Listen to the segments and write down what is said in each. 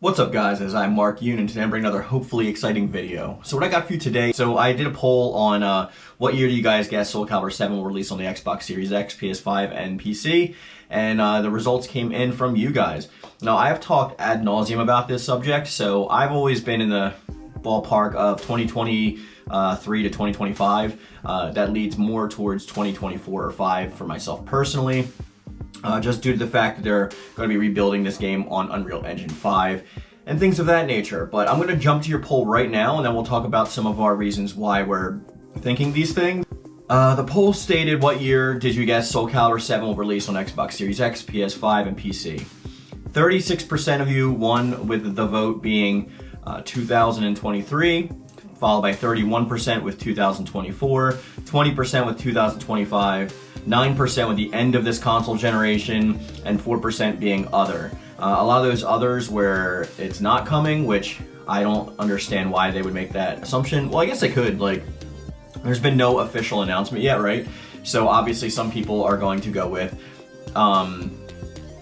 What's up guys, as I'm Mark Yoon, and today I'm bringing another hopefully exciting video. So what I got for you today, so I did a poll on what year do you guys guess Soul Calibur 7 will release on the Xbox Series X, PS5, and PC, and the results came in from you guys. Now I have talked ad nauseum about this subject, so I've always been in the ballpark of 2023 to 2025. That leads more towards 2024 or 5 for myself personally. Just due to the fact that they're going to be rebuilding this game on Unreal Engine 5 and things of that nature. But I'm going to jump to your poll right now, and then we'll talk about some of our reasons why we're thinking these things. The poll stated, what year did you guess Soul Calibur 7 will release on Xbox Series X, PS5, and PC? 36% of you won, with the vote being 2023, followed by 31% with 2024, 20% with 2025, 9% with the end of this console generation, and 4% being other. A lot of those others where it's not coming, which I don't understand why they would make that assumption. Well, I guess they could, like, there's been no official announcement yet, right? So obviously some people are going to go with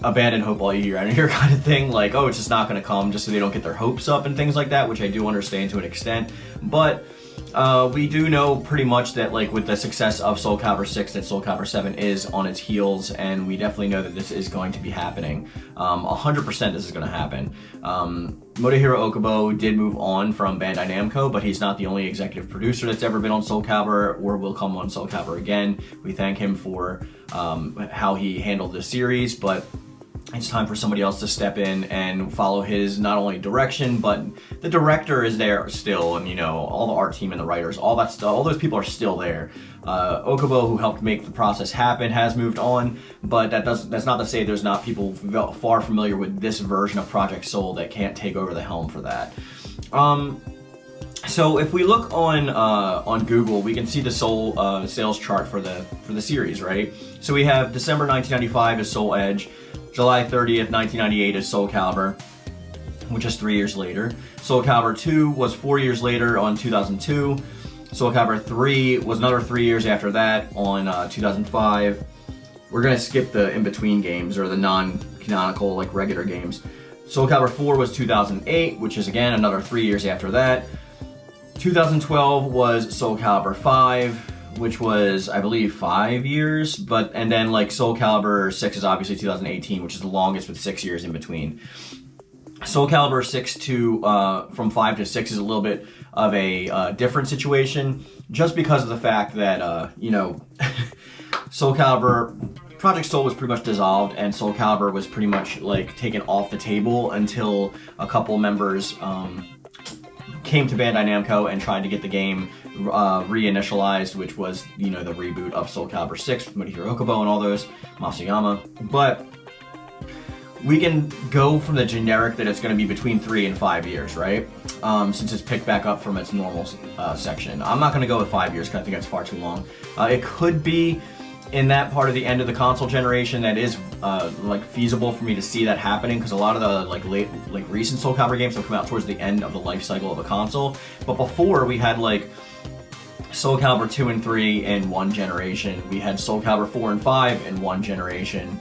abandon hope all year kind of thing, like, oh, it's just not going to come, just so they don't get their hopes up and things like that, which I do understand to an extent. But we do know pretty much that, like, with the success of Soul Calibur 6, that Soul Calibur 7 is on its heels, and we definitely know that this is going to be happening. 100% this is going to happen. Motohiro Okubo did move on from Bandai Namco, but he's not the only executive producer that's ever been on Soul Calibur or will come on Soul Calibur again. We thank him for how he handled the series, but it's time for somebody else to step in and follow his not only direction, but the director is there still, and, you know, all the art team and the writers, all that stuff, all those people are still there. Okubo, who helped make the process happen, has moved on, but that's not to say there's not people far familiar with this version of Project Soul that can't take over the helm for that. So if we look on Google, we can see the Soul sales chart for the series, right? So we have December 1995 is Soul Edge, July 30th, 1998 is Soul Calibur, which is 3 years later. Soul Calibur 2 was 4 years later on 2002. Soul Calibur 3 was another 3 years after that on 2005. We're going to skip the in-between games, or the non-canonical, like, regular games. Soul Calibur 4 was 2008, which is, again, another 3 years after that. 2012 was Soul Calibur 5, which was, I believe, 5 years, and then, like, Soul Calibur 6 is obviously 2018, which is the longest with 6 years in between. Soul Calibur 6 to, from 5 to 6 is a little bit of a different situation, just because of the fact that, you know, Soul Calibur, Project Soul was pretty much dissolved, and Soul Calibur was pretty much, like, taken off the table until a couple members came to Bandai Namco and tried to get the game reinitialized, which was, you know, the reboot of Soul Calibur 6 with Motohiro Okubo and all those, Masuyama. But we can go from the generic that it's going to be between 3 and 5 years, right? Since it's picked back up from its normal section. I'm not going to go with 5 years because I think that's far too long. It could be in that part of the end of the console generation that is like feasible for me to see that happening, because a lot of the recent Soul Calibur games have come out towards the end of the life cycle of a console. But before, we had, like, Soul Calibur 2 and 3 in one generation. We had Soul Calibur 4 and 5 in one generation.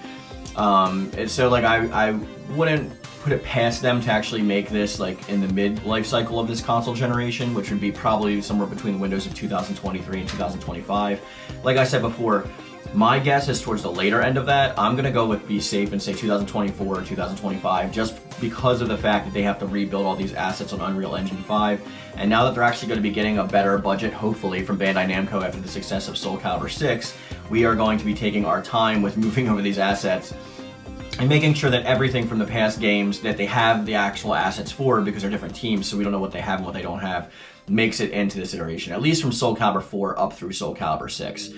And so, like, I wouldn't put it past them to actually make this, like, in the mid life cycle of this console generation, which would be probably somewhere between the windows of 2023 and 2025. Like I said before, my guess is towards the later end of that. I'm gonna go with be safe and say 2024 or 2025, just because of the fact that they have to rebuild all these assets on Unreal Engine 5. And now that they're actually going to be getting a better budget, hopefully, from Bandai Namco after the success of Soul Calibur 6, we are going to be taking our time with moving over these assets and making sure that everything from the past games that they have the actual assets for, because they're different teams, so we don't know what they have and what they don't have, makes it into this iteration, at least from Soul Calibur 4 up through Soul Calibur 6.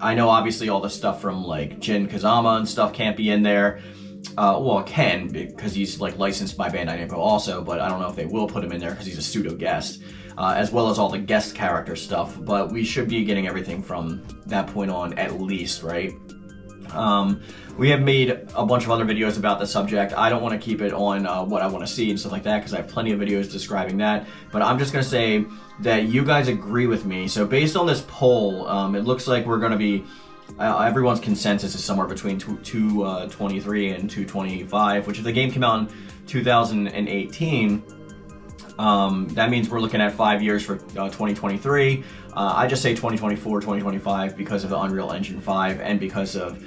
I know obviously all the stuff from, like, Jin Kazama and stuff can't be in there. Well, it can, because he's, like, licensed by Bandai Namco also, but I don't know if they will put him in there because he's a pseudo guest, as well as all the guest character stuff. But we should be getting everything from that point on, at least, right? We have made a bunch of other videos about the subject. I don't want to keep it on what I want to see and stuff like that, because I have plenty of videos describing that. But I'm just going to say that you guys agree with me. So based on this poll, it looks like we're going to be everyone's consensus is somewhere between 223 and 225, which if the game came out in 2018, that means we're looking at 5 years for 2023. I just say 2024, 2025 because of the Unreal Engine 5 and because of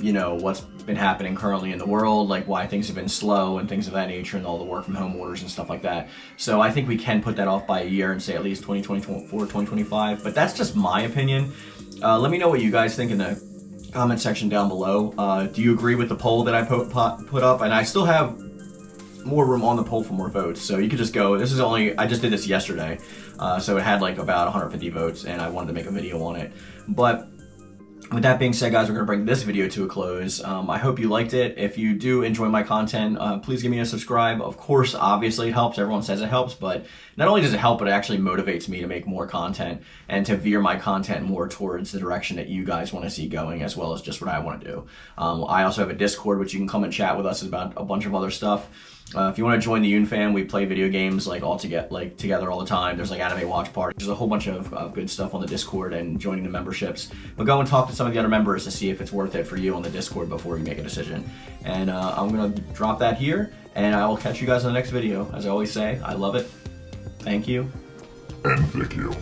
you know, what's been happening currently in the world, like why things have been slow and things of that nature and all the work from home orders and stuff like that. So I think we can put that off by a year and say at least 2024, 2025, but that's just my opinion. Let me know what you guys think in the comment section down below. Do you agree with the poll that I put up? And I still have more room on the poll for more votes, so you could just go. This is only, I just did this yesterday, so it had like about 150 votes and I wanted to make a video on it. But with that being said, guys, we're going to bring this video to a close. I hope you liked it. If you do enjoy my content, please give me a subscribe. Of course, obviously it helps. Everyone says it helps, but not only does it help, but it actually motivates me to make more content and to veer my content more towards the direction that you guys want to see going, as well as just what I want to do. I also have a Discord, which you can come and chat with us about a bunch of other stuff. If you want to join the Yoon-Fam, we play video games like together all the time. There's like anime watch parties. There's a whole bunch of good stuff on the Discord and joining the memberships. But go and talk to some of the other members to see if it's worth it for you on the Discord before you make a decision. And I'm gonna drop that here, and I will catch you guys in the next video. As I always say, I love it. Thank you. And thank you.